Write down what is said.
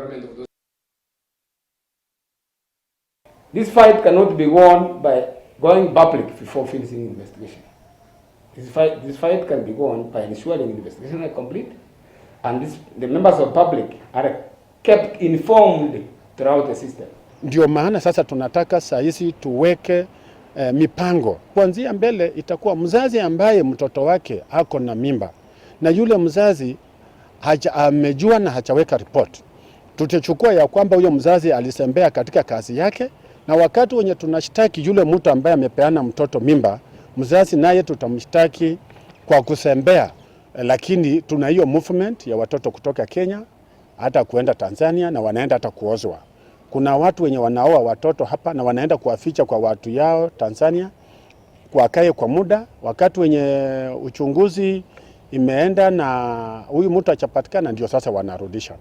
development of those. This fight cannot be won by going public before finishing investigation. This fight can be won by ensuring investigation is complete, and the members of public are kept informed throughout the system. Ndio maana sasa tunataka saa hizi tuweke mipango. Kuanzia mbele itakuwa mzazi ambaye mtoto wake ako na mimba na yule mzazi amejua na hajaweka report. Tutachukua ya kwamba huyo mzazi alisembea katika kazi yake, na wakati wenye tunashtaki yule mtu ambaye amepeana mtoto mimba, mzazi naye tutamshtaki kwa kusembea. Lakini tuna hiyo movement ya watoto kutoka Kenya hata kuenda Tanzania na wanaenda hata kuozwa. Kuna watu wenye wanaoa watoto hapa na wanaenda kuwaficha kwa watu yao Tanzania wakae kwa muda, wakati wenye uchunguzi imeenda na huyu mtu achapatikana ndio sasa wanarudisha.